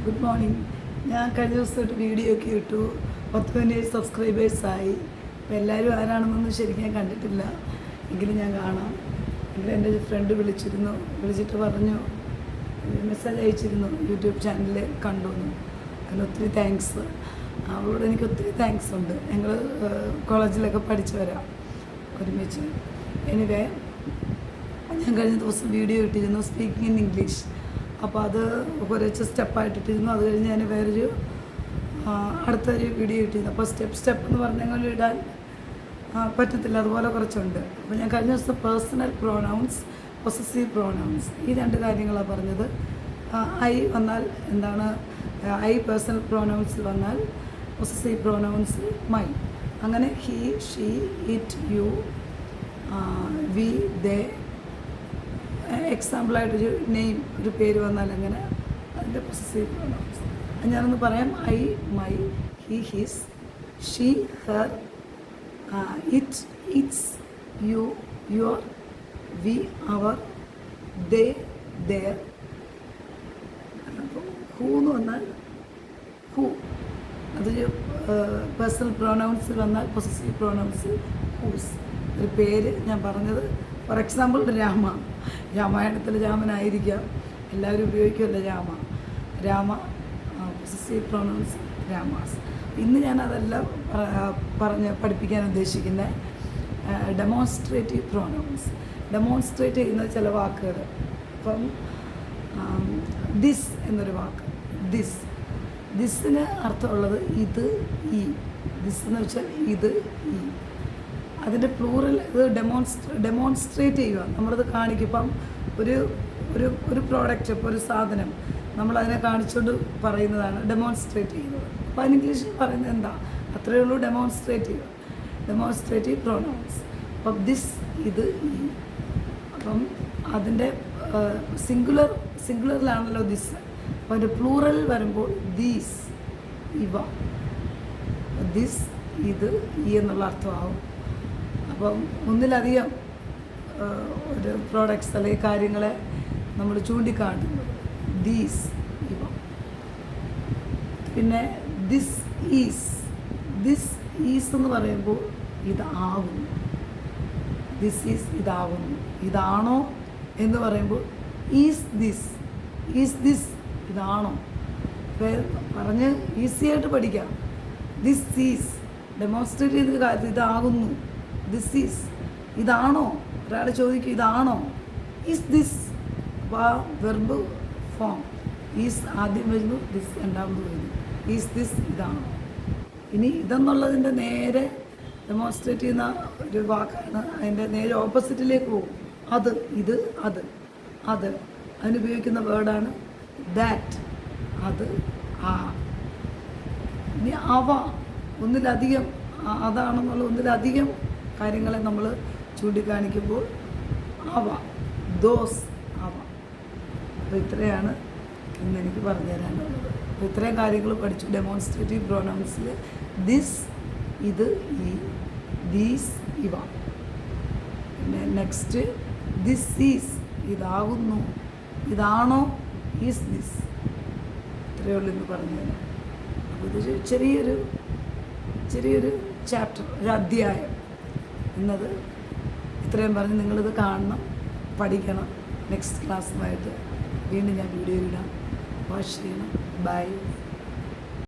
Good morning. ഞാൻ കഴിഞ്ഞ ദിവസമായിട്ട് വീഡിയോ ഒക്കെ ഇട്ടു. 10 സബ്സ്ക്രൈബേഴ്സായി. അപ്പോൾ എല്ലാവരും ആരാണെന്നൊന്നും ശരിക്കും ഞാൻ കണ്ടിട്ടില്ല, എങ്കിലും ഞാൻ കാണാം. എങ്കിലും എൻ്റെ ഫ്രണ്ട് വിളിച്ചിട്ട് പറഞ്ഞു, മെസ്സേജ് അയച്ചിരുന്നു, യൂട്യൂബ് ചാനലിൽ കണ്ടുവന്നു. അതിന് ഒത്തിരി താങ്ക്സ്. അവളോട് എനിക്ക് ഒത്തിരി താങ്ക്സ് ഉണ്ട്. ഞങ്ങൾ കോളേജിലൊക്കെ പഠിച്ചവരാണ് ഒരുമിച്ച്. എനിവേ, ഞാൻ കഴിഞ്ഞ ദിവസം വീഡിയോ ഇട്ടിരുന്നു സ്പീക്കിംഗ് ഇൻ ഇംഗ്ലീഷ്. അപ്പോൾ അത് കുറച്ച് സ്റ്റെപ്പായിട്ടിട്ടിരുന്നു. അത് കഴിഞ്ഞ് ഞാൻ വേറൊരു അടുത്തൊരു വീഡിയോ ഇട്ടിരുന്നു. അപ്പോൾ സ്റ്റെപ്പ് എന്ന് പറഞ്ഞാൽ ഇടാൻ പറ്റത്തില്ല, അതുപോലെ കുറച്ചുണ്ട്. അപ്പോൾ ഞാൻ കഴിഞ്ഞ ദിവസം പേഴ്സണൽ പ്രോനൗൺസ്, പൊസസീവ് പ്രോനൗൺസ്, ഈ രണ്ട് കാര്യങ്ങളാണ് പറഞ്ഞത്. ഐ വന്നാൽ എന്താണ്, ഐ പേഴ്സണൽ പ്രോനൗൺസിൽ വന്നാൽ പൊസസീവ് പ്രോനൗൺസ് മൈ. അങ്ങനെ he, she, it, you, we, they. എക്സാമ്പിളായിട്ടൊരു നെയിം, ഒരു പേര് വന്നാൽ അങ്ങനെ അതിൻ്റെ പൊസസീവ് പ്രോനൗൺസ് ഞാനൊന്ന് പറയാം. I, my, he, his, she, her, it, its, you, your, we, our, they, their. അപ്പോൾ ഹൂ എന്ന് വന്നാൽ ഹൂ, അതൊരു പേഴ്സണൽ പ്രോനൗൺസിൽ വന്നാൽ പൊസസീവ് പ്രോനൗൺസിൽ ഹൂസ്. ഒരു പേര് ഞാൻ പറഞ്ഞത്. ഫോർ എക്സാമ്പിൾ രാമായണത്തിൽ രാമനായിരിക്കാം, എല്ലാവരും ഉപയോഗിക്കുമല്ലോ രാമ, പൊസസീവ് പ്രോനൗൺസ് രാമാസ്. ഇന്ന് ഞാൻ അതെല്ലാം പഠിപ്പിക്കാൻ ഉദ്ദേശിക്കുന്നത് ഡെമോൺസ്ട്രേറ്റീവ് പ്രോനൗൺസ്. ഡെമോൺസ്ട്രേറ്റ് ചെയ്യുന്ന ചില വാക്കുകൾ. ഇപ്പം ദിസ് എന്നൊരു വാക്ക്, ദിസിന് അർത്ഥമുള്ളത് ഇത്, ഈ. ദിസ് എന്ന് വെച്ചാൽ ഇത്, ഈ. അതിൻ്റെ പ്ലൂറൽ ഇത് ഡെമോൺസ്ട്രേറ്റ് ചെയ്യുക, നമ്മളത് കാണിക്കും. ഇപ്പം ഒരു പ്രോഡക്റ്റ്, ഇപ്പോൾ ഒരു സാധനം നമ്മളതിനെ കാണിച്ചുകൊണ്ട് പറയുന്നതാണ് ഡെമോൺസ്ട്രേറ്റ് ചെയ്യുന്നത്. അപ്പോൾ അതിന് ഇംഗ്ലീഷിൽ പറയുന്നത് എന്താ, അത്രയേ ഉള്ളൂ, ഡെമോൺസ്ട്രേറ്റ് ചെയ്യുക, ഡെമോൺസ്ട്രേറ്റീവ് പ്രോനൗൺസ്. അപ്പം ദിസ്, ഇത്, ഈ. അപ്പം അതിൻ്റെ സിംഗുലറിലാണല്ലോ ദിസ്. അപ്പോൾ അതിൻ്റെ പ്ലൂറൽ വരുമ്പോൾ ദീസ്, ഇവ. ദിസ്, ഇത്, ഈ എന്നുള്ള അർത്ഥമാവും. അപ്പം ഒന്നിലധികം ഒരു പ്രോഡക്ട്സ് അല്ലെങ്കിൽ കാര്യങ്ങളെ നമ്മൾ ചൂണ്ടിക്കാട്ടുന്നത് ദീസ്, ഇവ. പിന്നെ ദിസ് ഈസ് എന്ന് പറയുമ്പോൾ ഇതാകുന്നു. ദിസ് ഈസ്, ഇതാകുന്നു. ഇതാണോ എന്ന് പറയുമ്പോൾ ഈസ് ദിസ്, ഇതാണോ. പറഞ്ഞ് ഈസിയായിട്ട് പഠിക്കാം. ദിസ് ഈസ് ഡെമോൺസ്ട്രേറ്റ് ചെയ്ത കാര്യം, ഇതാകുന്നു. ദിസ് ഈസ്, ഇതാണോ. ഒരാൾ ചോദിക്കും ഇതാണോ. Is this. അപ്പോൾ ആ വെർബ് ഫോം ഈസ് ആദ്യം വരുന്നു, ദിസ് രണ്ടാമത് വരുന്നു. ഈസ് ദിസ്, ഇതാണോ. ഇനി ഇതെന്നുള്ളതിൻ്റെ നേരെ ഡെമോൺസ്ട്രേറ്റ് ചെയ്യുന്ന ഒരു വാക്കാണ്. അതിൻ്റെ നേരെ ഓപ്പോസിറ്റിലേക്ക് പോകും. അത്, ഇത്, അത്. അതിനുപയോഗിക്കുന്ന വേർഡാണ് ദാറ്റ്. അത്, ആ. ഇനി അവ, ഒന്നിലധികം, അതാണെന്നുള്ള ഒന്നിലധികം കാര്യങ്ങളെ നമ്മൾ ചൂണ്ടിക്കാണിക്കുമ്പോൾ അവ, ദോസ്, അവ. അപ്പോൾ ഇത്രയാണ് ഇന്ന് എനിക്ക് പറഞ്ഞു തരാനുള്ളത്. അപ്പോൾ ഇത്രയും കാര്യങ്ങൾ പഠിച്ചു ഡെമോൺസ്ട്രേറ്റീവ് പ്രോനൗൺസിൽ. ദിസ്, ഇത്, ഈ. ദീസ്, ഇവ. പിന്നെ നെക്സ്റ്റ് ദിസ് ഈസ്, ഇതാകുന്നു. ഇതാണോ. Is this. ഇത്രയേ ഉള്ളൂ ഇന്ന് പറഞ്ഞു തരാം. അപ്പോൾ ഇതൊരു ചെറിയൊരു ചാപ്റ്റർ, ഒരു അധ്യായം എന്നത് ഇത്രയും പറഞ്ഞ് നിങ്ങളിത് കാണണം, പഠിക്കണം. നെക്സ്റ്റ് ക്ലാസ്സുമായിട്ട് വീണ്ടും ഞാൻ വീഡിയോ ഇടാം. വാച്ച് ചെയ്യണം. ബൈ.